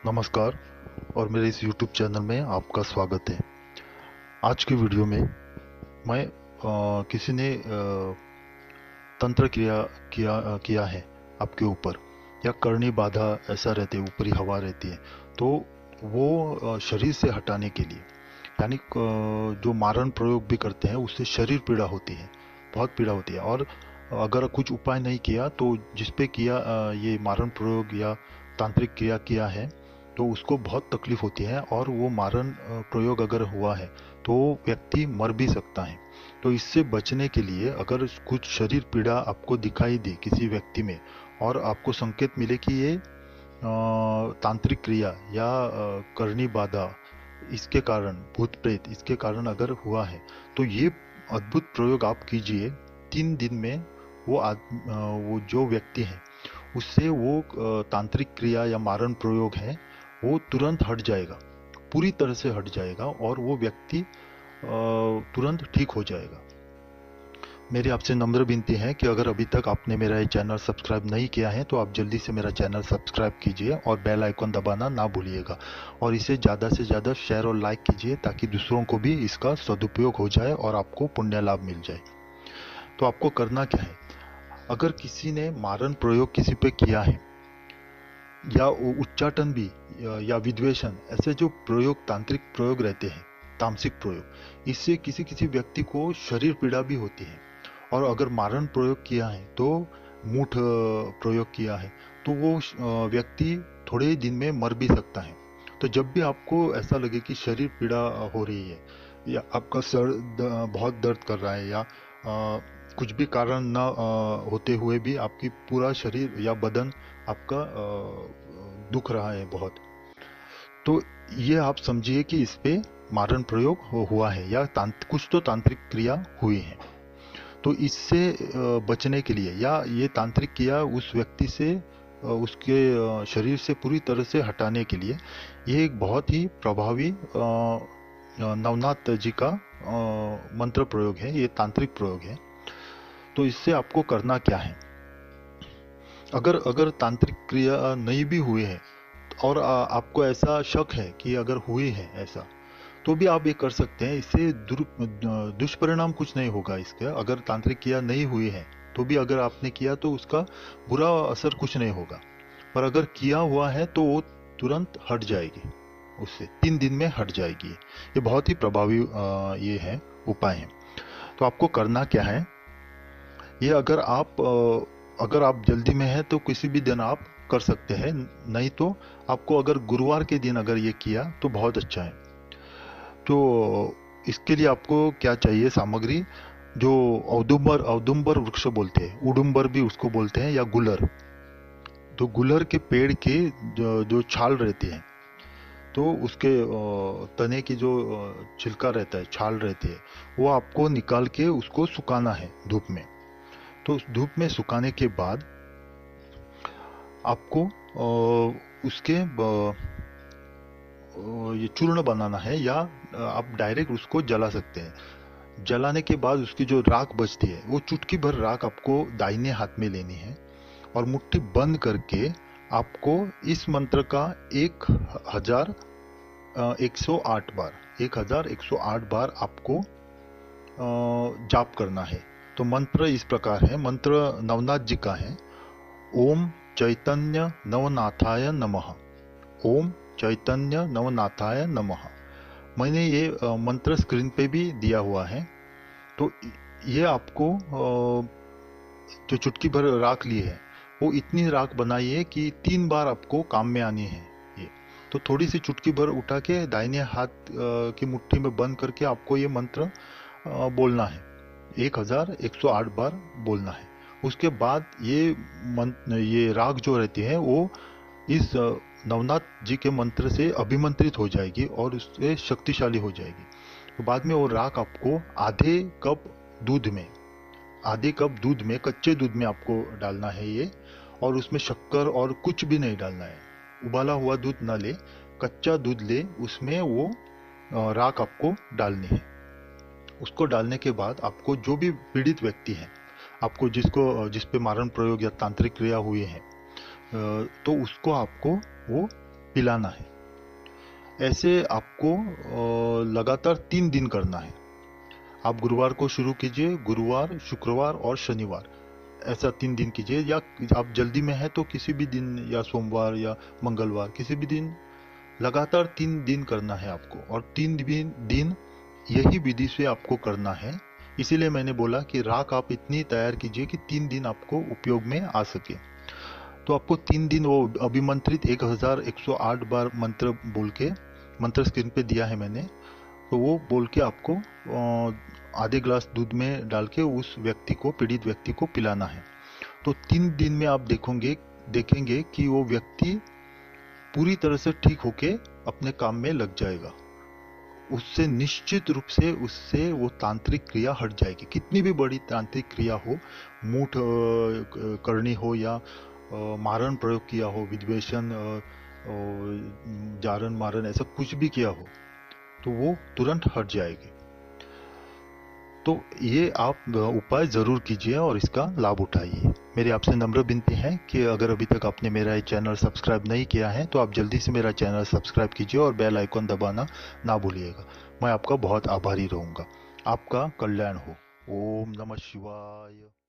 नमस्कार और मेरे इस YouTube चैनल में आपका स्वागत है। आज की वीडियो में मैं किसी ने तंत्र क्रिया किया है आपके ऊपर, या करनी बाधा ऐसा रहते है, ऊपरी हवा रहती है, तो वो शरीर से हटाने के लिए, यानी जो मारण प्रयोग भी करते हैं उससे शरीर पीड़ा होती है, बहुत पीड़ा होती है। और अगर कुछ उपाय नहीं किया तो जिस पे किया ये मारण प्रयोग या तांत्रिक क्रिया किया है, तो उसको बहुत तकलीफ होती है, और वो मारण प्रयोग अगर हुआ है तो व्यक्ति मर भी सकता है। तो इससे बचने के लिए अगर कुछ शरीर पीड़ा आपको दिखाई दे किसी व्यक्ति में, और आपको संकेत मिले कि ये तांत्रिक क्रिया या करनी बाधा इसके कारण, भूत प्रेत इसके कारण अगर हुआ है, तो ये अद्भुत प्रयोग आप कीजिए। 3 दिन में वो जो व्यक्ति है उससे वो तांत्रिक क्रिया या मारण प्रयोग है वो तुरंत हट जाएगा, पूरी तरह से हट जाएगा, और वो व्यक्ति तुरंत ठीक हो जाएगा। मेरी आपसे नम्र विनती है कि अगर अभी तक आपने मेरा ये चैनल सब्सक्राइब नहीं किया है तो आप जल्दी से मेरा चैनल सब्सक्राइब कीजिए और बेल आइकन दबाना ना भूलिएगा, और इसे ज़्यादा से ज़्यादा शेयर और लाइक कीजिए ताकि दूसरों को भी इसका सदुपयोग हो जाए और आपको पुण्य लाभ मिल जाए। तो आपको करना क्या है, अगर किसी ने मारण प्रयोग किसी पे किया है, या उच्चाटन भी, या विद्वेषण, ऐसे जो प्रयोग, तांत्रिक प्रयोग रहते हैं, तामसिक प्रयोग, इससे किसी किसी व्यक्ति को शरीर पीड़ा भी होती है। और अगर मारण प्रयोग किया है तो मूठ प्रयोग किया है, तो वो व्यक्ति थोड़े ही दिन में मर भी सकता है। तो जब भी आपको ऐसा लगे कि शरीर पीड़ा हो रही है, या आपका सर बहुत दर्द कर रहा है, या कुछ भी कारण न होते हुए भी आपकी पूरा शरीर या बदन आपका दुख रहा है बहुत, तो ये आप समझिए कि इस पे मारण प्रयोग हुआ है, या कुछ तो तांत्रिक क्रिया हुई है। तो इससे बचने के लिए, या ये तांत्रिक क्रिया उस व्यक्ति से उसके शरीर से पूरी तरह से हटाने के लिए, ये एक बहुत ही प्रभावी नवनाथ जी का मंत्र प्रयोग है, ये तांत्रिक प्रयोग है। तो इससे आपको करना क्या है, अगर अगर तांत्रिक क्रिया नहीं भी हुई है, और आपको ऐसा शक है कि अगर हुई है ऐसा, तो भी आप ये कर सकते हैं। इससे दुष्परिणाम कुछ नहीं होगा इसके। अगर तांत्रिक क्रिया नहीं हुई है तो भी अगर आपने किया तो उसका बुरा असर कुछ नहीं होगा, पर अगर किया हुआ है तो वो तुरंत हट जाएगी, उससे 3 दिन में हट जाएगी। ये बहुत ही प्रभावी ये है, उपाय है। तो आपको करना क्या है, ये अगर आप जल्दी में है तो किसी भी दिन आप कर सकते हैं, नहीं तो आपको अगर गुरुवार के दिन अगर ये किया तो बहुत अच्छा है। तो इसके लिए आपको क्या चाहिए सामग्री, जो औदुंबर औदुंबर वृक्ष बोलते हैं, उडुंबर भी उसको बोलते हैं, या गुलर, तो गुलर के पेड़ के जो छाल रहती है, तो उसके तने की जो छिलका रहता है, छाल रहती है, वो आपको निकाल के उसको सुखाना है धूप में। तो उस धूप में सुखाने के बाद आपको उसके ये चूर्ण बनाना है, या आप डायरेक्ट उसको जला सकते हैं। जलाने के बाद उसकी जो राख बचती है, वो चुटकी भर राख आपको दाहिने हाथ में लेनी है, और मुट्ठी बंद करके आपको इस मंत्र का 1108 बार आपको जाप करना है। तो मंत्र इस प्रकार है, मंत्र नवनाथ जी का है। ओम चैतन्य नवनाथाय नमः। ओम चैतन्य नवनाथाय नमः। मैंने ये मंत्र स्क्रीन पे भी दिया हुआ है। तो ये आपको जो चुटकी भर राख ली है, वो इतनी राख बनाइए कि 3 बार आपको काम में आनी है ये। तो थोड़ी सी चुटकी भर उठा के दाहिने हाथ की मुट्ठी में बंद करके आपको ये मंत्र बोलना है, 1108 बार बोलना है। उसके बाद ये राग जो रहती है वो इस नवनाथ जी के मंत्र से अभिमंत्रित हो जाएगी और उससे शक्तिशाली हो जाएगी। तो बाद में वो राख आपको आधे कप दूध में, कच्चे दूध में आपको डालना है ये, और उसमें शक्कर और कुछ भी नहीं डालना है। उबाला हुआ दूध ना ले, कच्चा दूध ले, उसमें वो राख आपको डालनी है। उसको डालने के बाद आपको जो भी पीड़ित व्यक्ति है, आपको जिस पे मारण प्रयोग या तांत्रिक क्रिया हुई है, तो उसको आपको वो पिलाना है। ऐसे आपको लगातार 3 दिन करना है। आप गुरुवार को शुरू कीजिए, गुरुवार, शुक्रवार और शनिवार, ऐसा 3 दिन कीजिए। या आप जल्दी में है तो किसी भी दिन, या सोमवार या मंगलवार, किसी भी दिन लगातार 3 दिन करना है आपको। और 3 दिन यही विधि से आपको करना है। इसीलिए मैंने बोला कि राख आप इतनी तैयार कीजिए कि 3 दिन आपको उपयोग में आ सके। तो आपको 3 दिन वो अभिमंत्रित 1108 बार मंत्र बोल के, मंत्र स्क्रीन पे दिया है मैंने, तो वो बोल के आपको आधे ग्लास दूध में डाल के उस व्यक्ति को, पीड़ित व्यक्ति को पिलाना है। तो 3 दिन में आप देखेंगे कि वो व्यक्ति पूरी तरह से ठीक होके अपने काम में लग जाएगा। उससे निश्चित रूप से उससे वो तांत्रिक क्रिया हट जाएगी। कितनी भी बड़ी तांत्रिक क्रिया हो, मूठ करनी हो, या मारण प्रयोग किया हो, विद्वेषण, जारण मारण, ऐसा कुछ भी किया हो, तो वो तुरंत हट जाएगी। तो ये आप उपाय जरूर कीजिए और इसका लाभ उठाइए। मेरी आपसे नम्र विनती है कि अगर अभी तक आपने मेरा ये चैनल सब्सक्राइब नहीं किया है तो आप जल्दी से मेरा चैनल सब्सक्राइब कीजिए और बेल आइकन दबाना ना भूलिएगा। मैं आपका बहुत आभारी रहूँगा। आपका कल्याण हो। ओम नमः शिवाय।